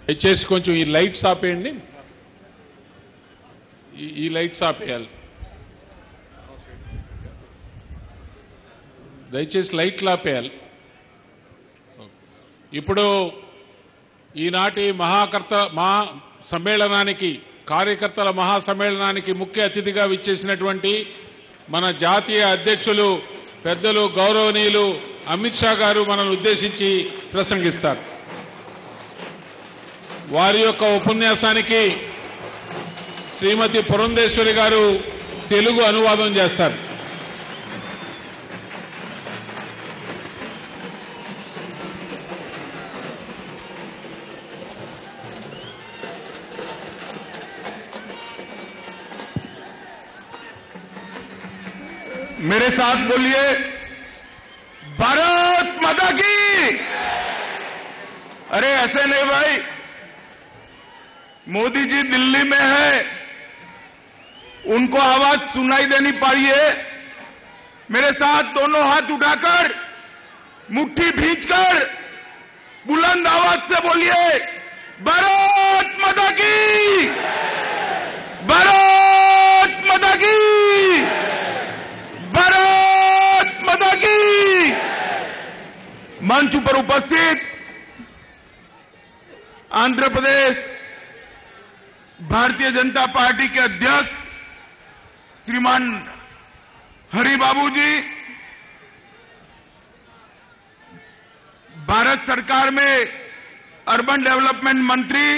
దయచేసి కొంచెం ఈ లైట్స్ ఆపేయండి. ఈ లైట్స్ ఆపేయాలి. దయచేసి లైట్లు ఆపేయాలి. ఇప్పుడు ఈనాటి మహా సమ్మేళనానికి, కార్యకర్తల మహాసమ్మేళనానికి ముఖ్య అతిథిగా విచ్చేసినటువంటి మన జాతీయ అధ్యక్షులు పెద్దలు గౌరవనీయులు అమిత్ షా గారు మనల్ని ఉద్దేశించి ప్రసంగిస్తారు. వారి యొక్క ఉపన్యాసానికి శ్రీమతి పురంధేశ్వరి గారు తెలుగు అనువాదం చేస్తారు. मेरे साथ बोलिए, भारत माता की। अरे ऐसे नहीं भाई, मोदी जी दिल्ली में है, उनको आवाज सुनाई देनी पाइए। मेरे साथ दोनों हाथ उठाकर, मुट्ठी भींचकर बुलंद आवाज से बोलिए, भारत माता की, भारत माता की, भारत माता की। मंच पर उपस्थित आंध्र प्रदेश भारतीय जनता पार्टी के अध्यक्ष श्रीमान हरिबाबू जी, भारत सरकार में अर्बन डेवलपमेंट मंत्री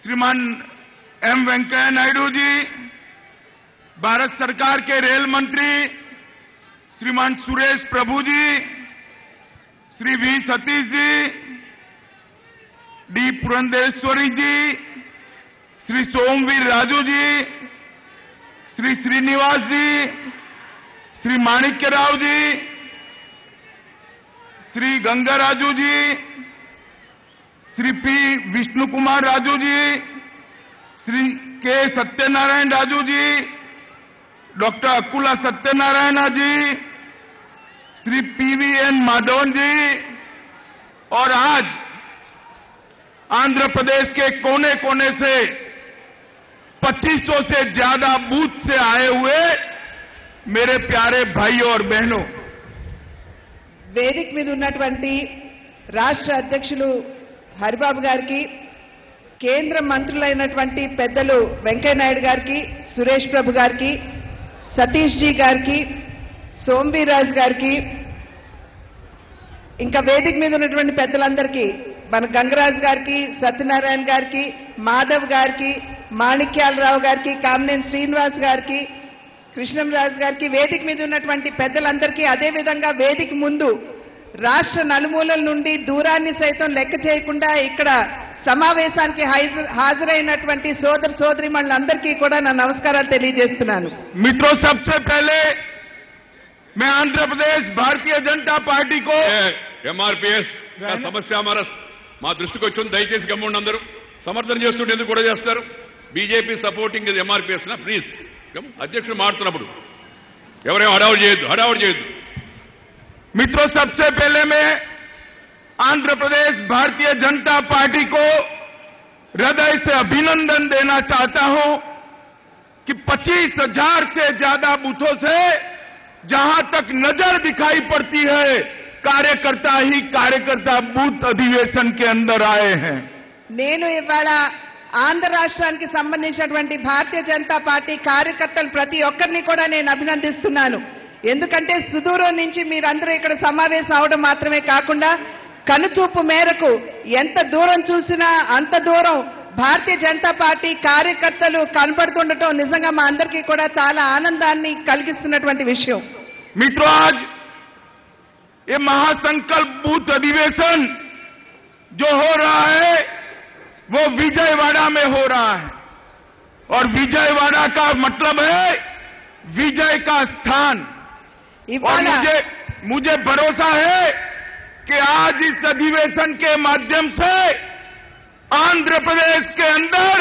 श्रीमान एम वेंकैया नायडू जी, भारत सरकार के रेल मंत्री श्रीमान Suresh Prabhu ji, Shri V Satish ji, D Purandeswari ji, Shri Somveer Raju ji, Shri Srinivas ji, Shri Manikya Rao ji, Shri Gangaraju ji, Shri P Vishnu Kumar Raju ji, Shri K Satyanarayana Raju ji, doctor Akula Satyanarayana ji, Shri PVN Madhavan ji, और आज आंध्र प्रदेश के कोने कोने से 2500 से ज्यादा बूथ से आए हुए मेरे प्यारे भाइयों और बहनों, వేదిక మీద ఉన్నటువంటి రాష్ట్ర అధ్యక్షులు హరిబాబు గారికి, కేంద్ర మంత్రులైనటువంటి పెద్దలు వెంకయ్య నాయుడు గారికి, సురేష్ ప్రభు గారికి, సతీష్ జీ గారికి, సోమవీరాజ్ గారికి, ఇంకా వేదిక మీద ఉన్నటువంటి పెద్దలందరికీ, మన గంగరాజ్ గారికి, సత్యనారాయణ గారికి, మాధవ్ గారికి, మాణిక్యాలరావు గారికి, కామినేని శ్రీనివాస్ గారికి, కృష్ణంరాజు గారికి, వేదిక మీద ఉన్నటువంటి పెద్దలందరికీ, అదేవిధంగా వేదిక ముందు రాష్ట్ర నలుమూలల నుండి దూరాన్ని సైతం లెక్క చేయకుండా ఇక్కడ సమావేశానికి హాజరైనటువంటి సోదర సోదరీమణులందరికీ కూడా నా నమస్కారాలు తెలియజేస్తున్నాను. मित्रों, सबसे पहले मैं आंध्र प्रदेश भारतीय जनता पार्टी को ఎంఆర్పీఎస్ సమస్య మా దృష్టికి వచ్చింది. దయచేసి గమ్ముండి అందరూ సమర్థన చేస్తుంటే ఎందుకు కూడా చేస్తారు. బీజేపీ సపోర్టింగ్ ఎంఆర్పీఎస్ నా ప్లీజ్ అధ్యక్షుడు మాట్లాడుతున్నప్పుడు ఎవరేం హడావుడి చేయొద్దు. मित्रों, सबसे पहले मैं आंध्र प्रदेश भारतीय जनता पार्टी को हृदय से अभिनंदन देना चाहता हूं कि 25,000 से ज्यादा बूथों से जहां तक नजर दिखाई पड़ती है कार्यकर्ता ही कार्यकर्ता बूथ अधिवेशन के अंदर आए हैं. నేను ఇవాళ ఆంధ్ర రాష్ట్రానికి సంబంధించినటువంటి భారతీయ జనతా పార్టీ కార్యకర్తలు ప్రతి ఒక్కరిని కూడా నేను అభినందిస్తున్నాను. ఎందుకంటే సుదూరం నుంచి మీరందరూ ఇక్కడ సమావేశం అవడం మాత్రమే కాకుండా కనుచూపు మేరకు ఎంత దూరం చూసినా అంత దూరం భారతీయ జనతా పార్టీ కార్యకర్తలు కనపడుతుండటం నిజంగా మా అందరికీ కూడా చాలా ఆనందాన్ని కలిగిస్తున్నటువంటి విషయం. मित्रों, आज ये महासंकल्प बूथ अधिवेशन जो हो रहा है वो विजयवाड़ा में हो रहा है, और विजयवाड़ा का मतलब है विजय का स्थान. और मुझे भरोसा है कि आज इस अधिवेशन के माध्यम से आंध्र प्रदेश के अंदर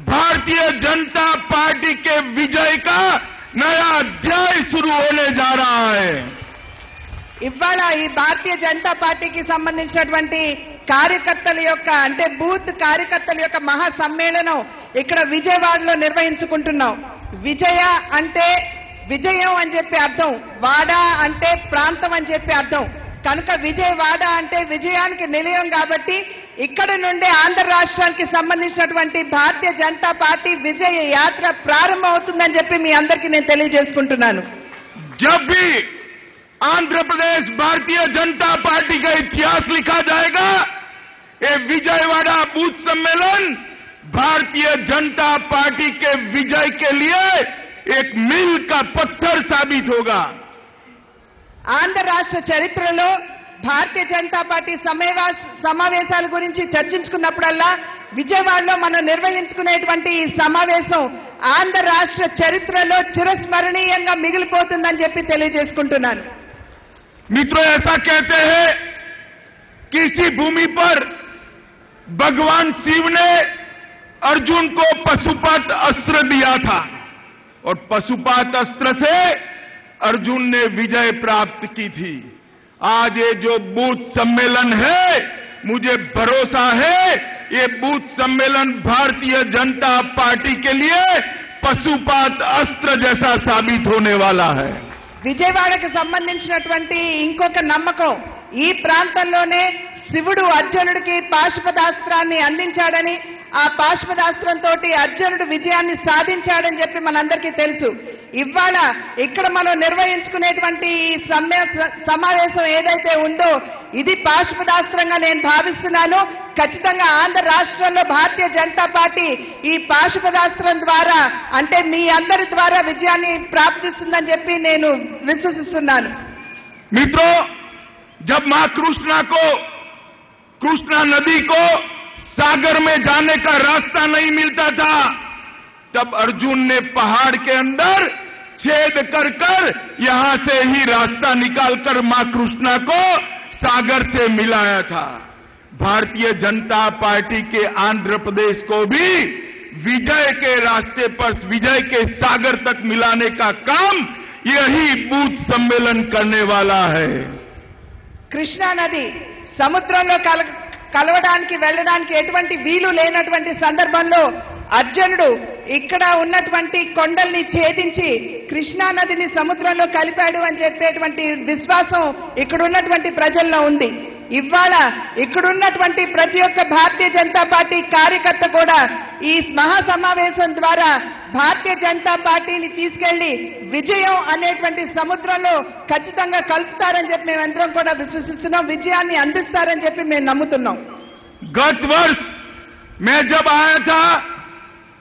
भारतीय जनता पार्टी के विजय का नया अध्याय शुरू होने जा रहा है. ఇవాళ ఈ భారతీయ జనతా పార్టీకి సంబంధించినటువంటి కార్యకర్తల యొక్క అంటే బూత్ కార్యకర్తల యొక్క మహా సమ్మేళనం ఇక్కడ విజయవాడలో నిర్వహించుకుంటున్నాం. విజయ అంటే విజయం అని చెప్పి అర్థం, వాడ అంటే ప్రాంతం అని చెప్పి అర్థం. కనుక విజయవాడ అంటే విజయానికి నిలయం కాబట్టి ఇక్కడ నుండే ఆంధ్ర రాష్ట్రానికి సంబంధించినటువంటి భారతీయ జనతా పార్టీ విజయ యాత్ర ప్రారంభం అవుతుందని చెప్పి మీ అందరికీ నేను తెలియజేసుకుంటున్నాను. जब भी आंध्र प्रदेश भारतीय जनता पार्टी का इतिहास लिखा जाएगा, ये विजयवाड़ा बूथ सम्मेलन भारतीय जनता पार्टी के विजय के लिए एक मील का पत्थर साबित होगा. ఆంధ్ర రాష్ట్ర చరిత్రలో భారతీయ జనతా పార్టీ సమావేశాల గురించి చర్చించుకున్నప్పుడల్లా విజయవాడలో మనం నిర్వహించుకునేటువంటి ఈ సమావేశం ఆంధ్ర రాష్ట్ర చరిత్రలో చిరస్మరణీయంగా మిగిలిపోతుందని చెప్పి తెలియజేసుకుంటున్నాను. मित्रों, ऐसा कहते हैं कि इसी भूमि पर भगवान शिव ने अर्जुन को पशुपात अस्त्र दिया था और पशुपात अस्त्र से अर्जुन ने विजय प्राप्त की थी. आज ये जो बूथ सम्मेलन है, मुझे भरोसा है ये बूथ सम्मेलन भारतीय जनता पार्टी के लिए पशुपात अस्त्र जैसा साबित होने वाला है. విజయవాడకు సంబంధించినటువంటి ఇంకొక నమ్మకం, ఈ ప్రాంతంలోనే శివుడు అర్జునుడికి పాశుపదాస్త్రాన్ని అందించాడని, ఆ పాశుపదాస్త్రంతో అర్జునుడు విజయాన్ని సాధించాడని చెప్పి మనందరికీ తెలుసు. ఇవాళ ఇక్కడ మనం నిర్వహించుకునేటువంటి ఈ సమావేశం ఏదైతే ఉందో ఇది పాశుపదాస్త్రంగా నేను భావిస్తున్నాను. ఖచ్చితంగా ఆంధ్ర రాష్ట్రంలో భారతీయ జనతా పార్టీ ఈ పాశుపదాస్త్రం ద్వారా అంటే మీ అందరి ద్వారా విజయాన్ని ప్రాప్తిస్తుందని చెప్పి నేను విశ్వసిస్తున్నాను. मित्रों, जब मां कृष्णा नदी को सागर में जाने का रास्ता नहीं मिलता था, तब अर्जुन ने पहाड़ के अंदर छेद कर यहां से ही रास्ता निकालकर मां कृष्णा को सागर से मिलाया था. भारतीय जनता पार्टी के आंध्र प्रदेश को भी विजय के रास्ते पर विजय के सागर तक मिलाने का काम यही बूथ सम्मेलन करने वाला है. కృష్ణా నది సముద్రంలో కలవడానికి వెళ్ళడానికి ఎటువంటి వీలు లేనటువంటి సందర్భంలో అర్జునుడు ఇక్కడ ఉన్నటువంటి కొండల్ని ఛేదించి కృష్ణా నదిని సముద్రంలో కలిపాడు అని చెప్పేటువంటి విశ్వాసం ఇక్కడ ఉన్నటువంటి ప్రజల్లో ఉంది. ఇవాళ ఇక్కడున్నటువంటి ప్రతి ఒక్క భారతీయ జనతా పార్టీ కార్యకర్త కూడా ఈ మహాసమావేశం ద్వారా భారతీయ జనతా పార్టీని తీసుకెళ్లి విజయం అనేటువంటి సముద్రంలో ఖచ్చితంగా కలుపుతారని చెప్పి మేమందరం కూడా విశ్వసిస్తున్నాం. విజయాన్ని అందిస్తారని చెప్పి మేము నమ్ముతున్నాం. गत वर्ष मैं जब आया था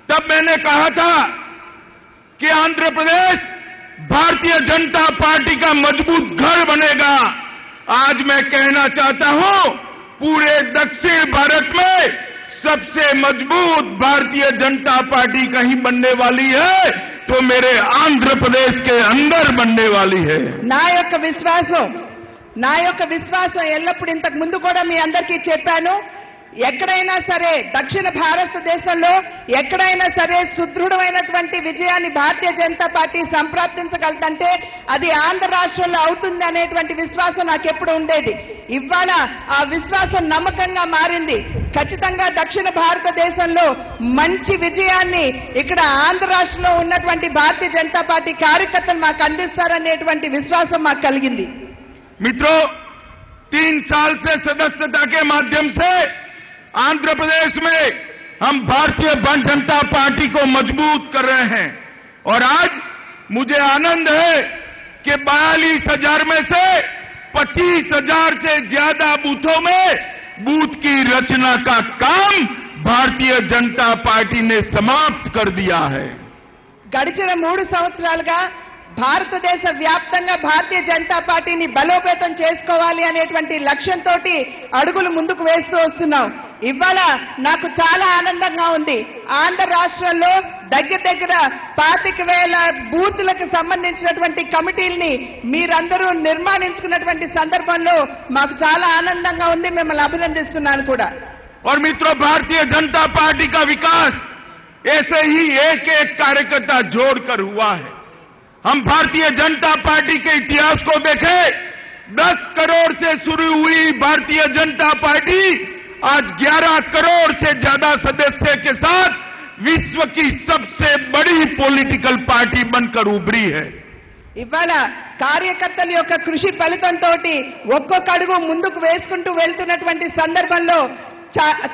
तब मैंने कहा था कि आंध्र प्रदेश भारतीय जनता पार्टी का मजबूत घर बनेगा. आज मैं कहना चाहता हूं पूरे दक्षिण भारत में सबसे मजबूत भारतीय जनता पार्टी कहीं बनने वाली है तो मेरे आंध्र प्रदेश के अंदर बनने वाली है. నా యొక్క విశ్వాసం ఎల్లప్పుడు ఇంతకు ముందు కూడా మీ అందరికీ చెప్పాను. ఎక్కడైనా సరే దక్షిణ భారతదేశంలో ఎక్కడైనా సరే సుదృఢమైనటువంటి విజయాన్ని భారతీయ జనతా పార్టీ సంప్రాప్తించగలదంటే అది ఆంధ్ర రాష్ట్రంలో అవుతుంది అనేటువంటి విశ్వాసం నాకెప్పుడు ఉండేది. ఇవాళ ఆ విశ్వాసం నమ్మకంగా మారింది. ఖచ్చితంగా దక్షిణ భారతదేశంలో మంచి విజయాన్ని ఇక్కడ ఆంధ్ర రాష్ట్రంలో ఉన్నటువంటి భారతీయ జనతా పార్టీ కార్యకర్తలు మాకు అందిస్తారనేటువంటి విశ్వాసం మాకు కలిగింది. मित्रों, 3 साल से सदस्यता के माध्यम से आंध्र प्रदेश में हम भारतीय जनता पार्टी को मजबूत कर रहे हैं और आज मुझे आनंद है कि 42,000 में से 25,000 से ज्यादा बूथों में बूथ की रचना का काम भारतीय जनता पार्टी ने समाप्त कर दिया है. గడిచిన 3 సంవత్సరాలుగా భారతదేశ వ్యాప్తంగా భారతీయ జనతా పార్టీని బలోపేతం చేసుకోవాలి అనేటువంటి లక్ష్యంతో అడుగులు ముందుకు వేస్తూ వస్తున్నాం. ఇవాళ నాకు చాలా ఆనందంగా ఉంది. ఆంధ్ర రాష్ట్రంలో దగ్గర 25,000 బూతులకు సంబంధించినటువంటి కమిటీల్ని మీరందరూ నిర్మాణించుకున్నటువంటి సందర్భంలో మాకు చాలా ఆనందంగా ఉంది. మిమ్మల్ని అభినందిస్తున్నాను కూడా. और मित्रों, भारतीय जनता पार्टी का विकास ऐसे ही एक कार्यकर्ता जोड़कर हुआ है. हम भारतीय जनता पार्टी के इतिहास को देखें, 10 करोड़ से शुरू हुई भारतीय जनता पार्टी आज 11 करोड़ से ज्यादा सदस्य के साथ विश्व की सबसे बड़ी पॉलिटिकल पार्टी बनकर उभरी है। ఇవాళ కార్యకర్తల యొక్క కృషి ఫలితంతో ఒక్కొక్క అడుగు ముందుకు వేసుకుంటూ వెళ్తున్నటువంటి సందర్భంలో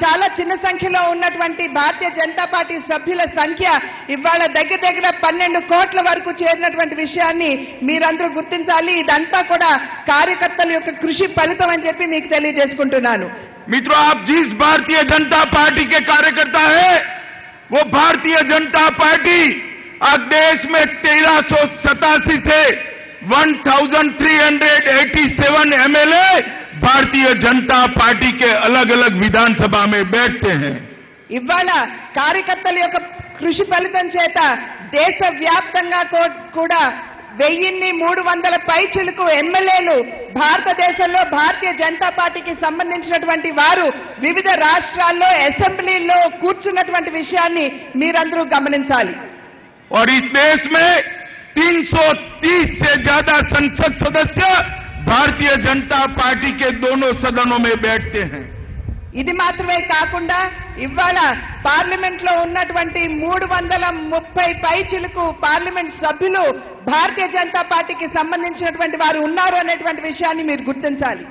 చాలా చిన్న సంఖ్యలో ఉన్నటువంటి భారతీయ జనతా పార్టీ సభ్యుల సంఖ్య ఇవాళ దగ్గర 12 కోట్ల వరకు చేరినటువంటి విషయాన్ని మీరందరూ గుర్తించాలి. ఇదంతా కూడా కార్యకర్తల యొక్క కృషి ఫలితం అని చెప్పి మీకు తెలియజేసుకుంటున్నాను. मित्रों, आप जिस भारतीय जनता पार्टी के कार्यकर्ता है वो भारतीय जनता पार्टी आज देश में 1387 से 1387 एमएलए भारतीय जनता पार्टी के अलग अलग विधानसभा में बैठते हैं. ఇవాళ కార్యకర్తల యొక్క కృషి ఫలితం చేత దేశవ్యాప్తంగా కూడా 1300 పైచిలకు ఎమ్మెల్యేలు భారతదేశంలో భారతీయ జనతా పార్టీకి సంబంధించినటువంటి వారు వివిధ రాష్ట్రాల్లో అసెంబ్లీలో కూర్చున్నటువంటి విషయాన్ని మీరందరూ గమనించాలి. और इस देश में 330 से ज्यादा संसद सदस्य भारतीय जनता पार्टी के दोनों सदनों में बैठते हैं. ఇది మాత్రమే కాకుండా ఇవాళ పార్లమెంట్ లో ఉన్నటువంటి 330 పైచిలకు పార్లమెంట్ సభ్యులు భారతీయ జనతా పార్టీకి సంబంధించినటువంటి వారు ఉన్నారు అనేటువంటి విషయాన్ని మీరు గుర్తించాలి.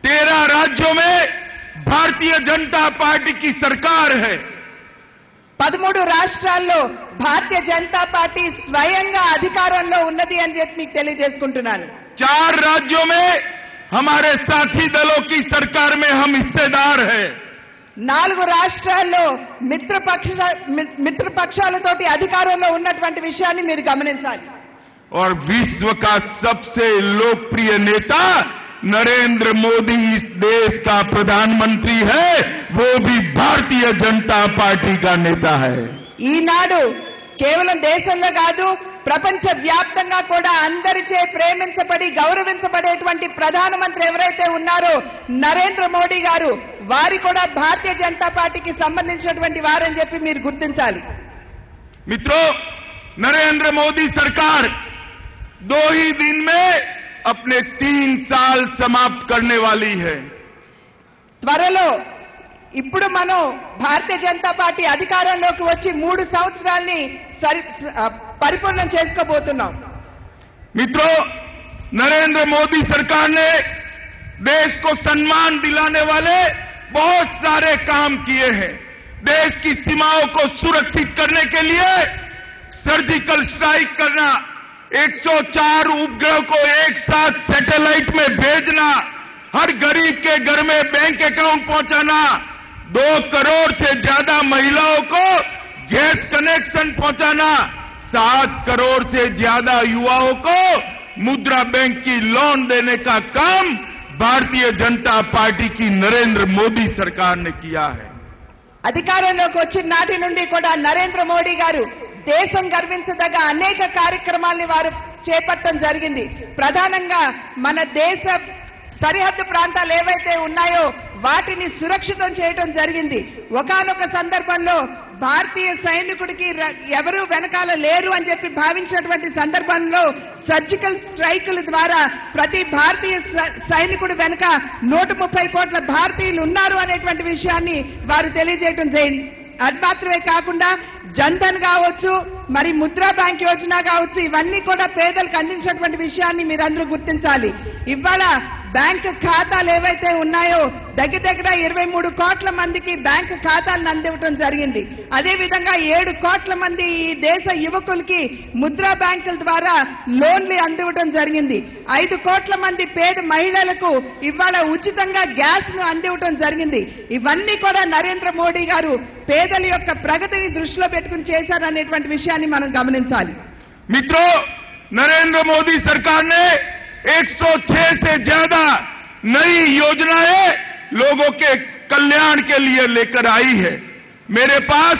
13 राज्यों में भारतीय जनता पार्टी की सरकार है. 13 రాష్ట్రాల్లో భారతీయ జనతా పార్టీ స్వయంగా అధికారంలో ఉన్నది అని చెప్పి మీకు తెలియజేసుకుంటున్నాను. 4 राज्यों में हमारे साथी दलों की सरकार में हम हिस्सेदार हैं. 4 రాష్ట్రాల్లో మిత్రపక్షాలతోటి అధికారంలో ఉన్నటువంటి విషయాన్ని మీరు గమనించాలి. और विश्व का सबसे लोकप्रिय नेता नरेंद्र मोदी इस देश का प्रधानमंत्री है, वो भी भारतीय जनता पार्टी का नेता है. ఈనాడు కేవలం దేశంలో కాదు ప్రపంచ వ్యాప్తంగా కూడా అందరిచే ప్రేమించబడి గౌరవించబడేటువంటి ప్రధానమంత్రి ఎవరైతే ఉన్నారో నరేంద్ర మోడీ గారు, వారి కూడా భారతీయ జనతా పార్టీకి సంబంధించినటువంటి వారని చెప్పి మీరు గుర్తించాలి. मित्रों, नरेंद्र मोदी सरकार 2 ही दिन में अपने 3 साल समाप्त करने वाली है. త్వరలో ఇప్పుడు మనం భారతీయ జనతా పార్టీ అధికారంలోకి వచ్చి 3 సంవత్సరాల్ని పరిపూర్ణం చేసుకోబోతున్నాం. मित्रों, नरेंद्र मोदी सरकार ने देश को सम्मान दिलाने वाले बहुत सारे काम किए हैं. देश की सीमाओं को सुरक्षित करने के लिए सर्जिकल स्ट्राइक करना, 104 उपग्रह को एक साथ सैटेलाइट में भेजना, हर गरीब के घर में बैंक अकाउंट पहुंचाना, 2 करोड़ से ज्यादा महिलाओं को गैस कनेक्शन पहुंचाना, 7 करोड़ से ज्यादा युवाओं को मुद्रा बैंक की लोन देने का काम भारतीय जनता पार्टी की नरेंद्र मोदी सरकार ने किया है. అధికారంలోకి వచ్చిన నాటి నుండి కూడా నరేంద్ర మోడీ గారు దేశం గర్వించదగ్గ అనేక కార్యక్రమాల్ని వారు చేపట్టడం జరిగింది. ప్రధానంగా మన దేశ సరిహద్దు ప్రాంతాలు ఏవైతే ఉన్నాయో వాటిని సురక్షితం చేయడం జరిగింది. ఒకానొక సందర్భంలో భారతీయ సైనికుడికి ఎవరూ వెనకాల లేరు అని చెప్పి భావించినటువంటి సందర్భంలో సర్జికల్ స్ట్రైకుల ద్వారా ప్రతి భారతీయ సైనికుడి వెనుక 130 కోట్ల భారతీయులు ఉన్నారు అనేటువంటి విషయాన్ని వారు తెలియజేయడం జరిగింది. అది మాత్రమే కాకుండా జన్ధన్ కావచ్చు, మరి ముద్రా బ్యాంక్ యోజన కావచ్చు, ఇవన్నీ కూడా పేదలకు అందించినటువంటి విషయాన్ని మీరందరూ గుర్తించాలి. ఇవాళ బ్యాంక్ ఖాతాలు ఏవైతే ఉన్నాయో దగ్గర 23 కోట్ల మందికి బ్యాంక్ ఖాతాలను అందివ్వడం జరిగింది. అదేవిధంగా 7 కోట్ల మంది ఈ దేశ యువకులకి ముద్రా బ్యాంకుల ద్వారా లోన్లు అందివ్వడం జరిగింది. 5 కోట్ల మంది పేద మహిళలకు ఇవాళ ఉచితంగా గ్యాస్ ను అందివ్వడం జరిగింది. ఇవన్నీ కూడా నరేంద్ర మోడీ గారు పేదల యొక్క ప్రగతిని దృష్టిలో పెట్టుకుని చేశారనేటువంటి విషయాన్ని మనం గమనించాలి. मित्रों, नरेंद्र मोदी सरकार ने 106 से ज्यादा नई योजनाएं लोगों के कल्याण के लिए लेकर आई है. मेरे पास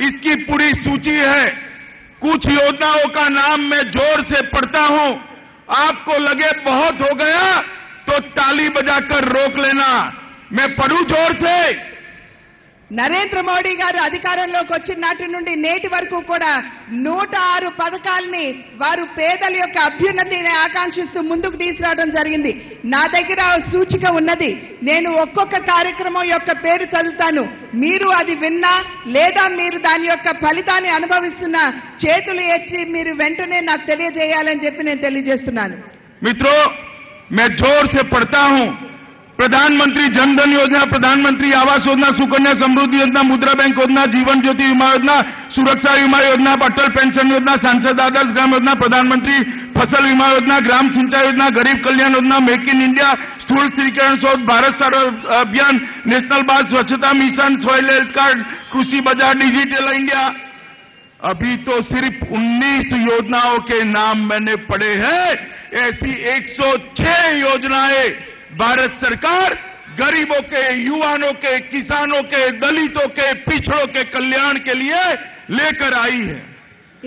इसकी पूरी सूची है. कुछ योजनाओं का नाम मैं जोर से पढ़ता हूं. आपको लगे बहुत हो गया तो ताली बजाकर रोक लेना. मैं पढ़ूं जोर से. నరేంద్ర మోడీ గారు అధికారంలోకి వచ్చిన నాటి నుండి నేటి వరకు కూడా 106 పథకాల్ని వారు పేదల యొక్క అభ్యున్నతిని ఆకాంక్షిస్తూ ముందుకు తీసుకురావడం జరిగింది. నా దగ్గర సూచిక ఉన్నది. నేను ఒక్కొక్క కార్యక్రమం యొక్క పేరు చదువుతాను. మీరు అది విన్నా లేదా మీరు దాని యొక్క ఫలితాన్ని అనుభవిస్తున్నా చేతులు ఎత్తి మీరు వెంటనే నాకు తెలియజేయాలని చెప్పి నేను తెలియజేస్తున్నాను. मित्रों, मैं जोर से पढ़ता हूं. प्रधानमंत्री जनधन योजना, प्रधानमंत्री आवास योजना, सुकन्या समृद्धि योजना, मुद्रा बैंक योजना, जीवन ज्योति बीमा योजना, सुरक्षा बीमा योजना, अटल पेंशन योजना, सांसद आदर्श ग्राम योजना, प्रधानमंत्री फसल बीमा योजना, ग्राम सिंचाई योजना, गरीब Kalyan Yojana, make in India, स्थूल स्थिरीकरण शोध, भारत सौर अभियान, नेशनल बाल स्वच्छता मिशन, सॉइल हेल्थ कार्ड, कृषि बाजार, डिजिटल इंडिया. अभी तो सिर्फ 19 योजनाओं के नाम मैंने पढ़े हैं. ऐसी 106 योजनाएं भारत सरकार गरीबों के, युवाओं के, किसानों के, दलितों के, पिछड़ों के कल्याण के लिए लेकर आई है.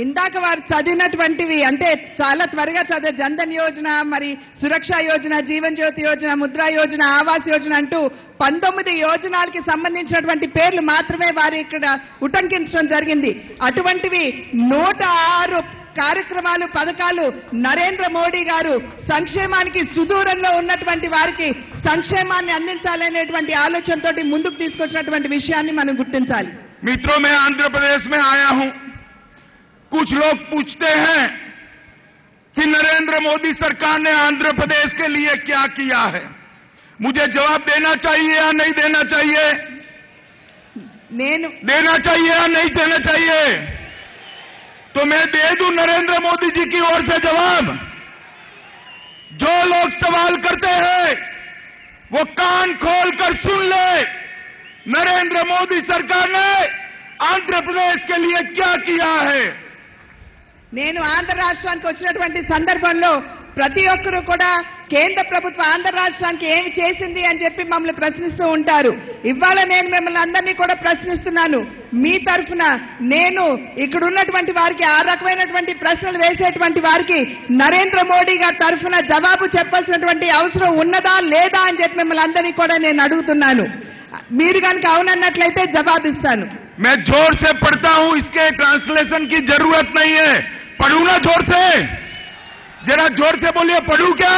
ఇందాక వారు చదివినటువంటివి అంటే చాలా త్వరగా చదివే జన్ధన్ యోజన, మరి సురక్ష యోజన, జీవన్ జ్యోతి యోజన, ముద్రా యోజన, ఆవాస్ యోజన అంటూ 19 యోజనాలకి సంబంధించినటువంటి పేర్లు మాత్రమే వారు ఇక్కడ ఉటంకించడం జరిగింది. అటువంటివి 106 కార్యక్రమాలు, పథకాలు నరేంద్ర మోడీ గారు సంక్షేమానికి సుదూరంలో ఉన్నటువంటి వారికి సంక్షేమాన్ని అందించాలనేటువంటి ఆలోచనతోటి ముందుకు తీసుకొచ్చినటువంటి విషయాన్ని మనం గుర్తించాలి. मित्रों, मैं आंध्र प्रदेश में आया हूं. कुछ लोग पूछते हैं कि नरेंद्र मोदी सरकार ने आंध्र प्रदेश के लिए क्या किया है. मुझे जवाब देना चाहिए या नहीं देना चाहिए? देना चाहिए या नहीं देना चाहिए? तो मैं दे दूं नरेंद्र मोदी जी की ओर से जवाब. जो लोग सवाल करते हैं वो कान खोलकर सुन ले. नरेंद्र मोदी सरकार ने आंध्र प्रदेश के लिए क्या किया है. నేను ఆంధ్ర రాష్ట్రానికి వచ్చినటువంటి సందర్భంలో ప్రతి ఒక్కరూ కూడా కేంద్ర ప్రభుత్వం ఆంధ్ర రాష్ట్రానికి ఏమి చేసింది అని చెప్పి మమ్మల్ని ప్రశ్నిస్తూ ఉంటారు. ఇవాళ నేను మిమ్మల్ని అందరినీ కూడా ప్రశ్నిస్తున్నాను. మీ తరఫున నేను ఇక్కడ ఉన్నటువంటి వారికి, ఆ రకమైనటువంటి ప్రశ్నలు వేసేటువంటి వారికి నరేంద్ర మోడీ గారి తరఫున జవాబు చెప్పాల్సినటువంటి అవసరం ఉన్నదా లేదా అని చెప్పి మిమ్మల్ని అందరినీ కూడా నేను అడుగుతున్నాను. మీరు కనుక అవునన్నట్లయితే జవాబిస్తాను. मैं जोर से पढ़ता हूं, इसके ट्रांसलेशन की जरूरत नहीं है. पढ़ू ना जोर से? जरा जोर से बोलिए, पढ़ू क्या?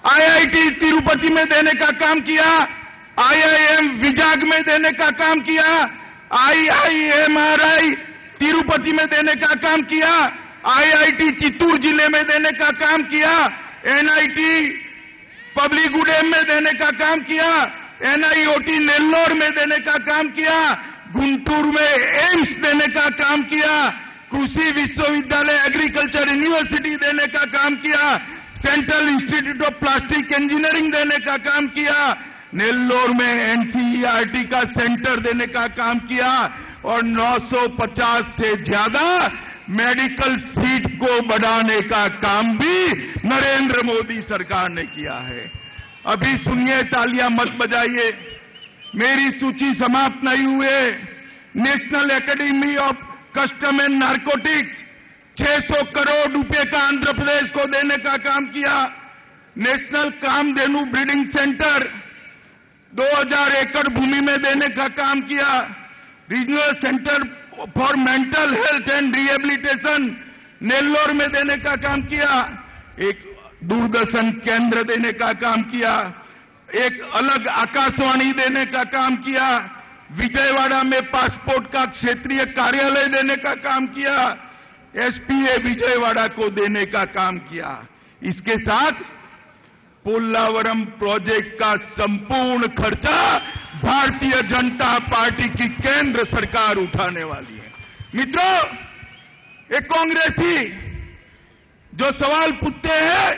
आईआईटी तिरुपति में देने का काम किया, आईआईएम विजाग में देने का काम किया, आईआईएमआरआई तिरुपति में देने का काम किया, आईआईटी चित्तूर जिले में देने का काम किया, एनआईटी पब्लिकगुडेम में देने का काम किया, एनआईओटी नेल्लोर में देने का काम किया, गुंटूर में एम्स देने का काम किया, कृषि विश्वविद्यालय एग्रीकल्चर यूनिवर्सिटी देने का काम किया, central institute of plastic engineering देने का काम किया, नेल्लोर में एनसीईआरटी का सेंटर देने का काम किया और 950 से ज्यादा मेडिकल सीट को बढ़ाने का काम भी नरेंद्र मोदी सरकार ने किया है. अभी सुनिए, तालियां मत बजाइए, मेरी सूची समाप्त नहीं हुए. National academy of custom and narcotics 600 crore रुपए का आंध्र प्रदेश को देने का काम किया. नेशनल कामधेनु ब्रीडिंग सेंटर 2000 एकड़ भूमि में देने का काम किया. Regional centre for mental health and rehabilitation Nellore में देने का काम किया. एक दूरदर्शन केंद्र देने का काम किया. एक अलग आकाशवाणी देने का काम किया. विजयवाड़ा में पासपोर्ट का क्षेत्रीय कार्यालय देने का काम किया. एसपीए विजयवाड़ा को देने का काम किया. इसके साथ पोल्लावरम प्रोजेक्ट का संपूर्ण खर्चा भारतीय जनता पार्टी की केंद्र सरकार उठाने वाली है. मित्रों, एक कांग्रेसी जो सवाल पूछते हैं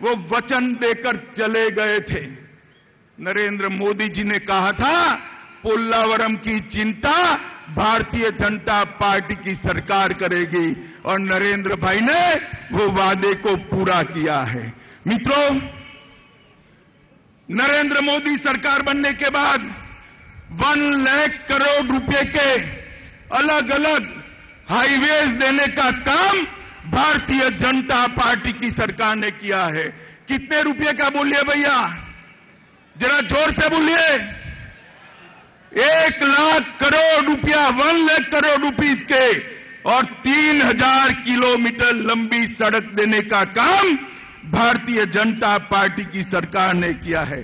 वो वचन देकर चले गए थे. नरेंद्र मोदी जी ने कहा था पोल्लावरम की चिंता भारतीय जनता पार्टी की सरकार करेगी और नरेंद्र भाई ने वो वादे को पूरा किया है. मित्रों, नरेंद्र मोदी सरकार बनने के बाद 1 लाख करोड़ रुपए के अलग अलग हाईवेज देने का काम भारतीय जनता पार्टी की सरकार ने किया है. कितने रुपए का बोलिए भैया, जरा जोर से बोलिए. 1 लाख करोड़ रुपया 1 लाख करोड़ रुपीस के और 3000 किलोमीटर लंबी सड़क देने का काम भारतीय जनता पार्टी की सरकार ने किया है।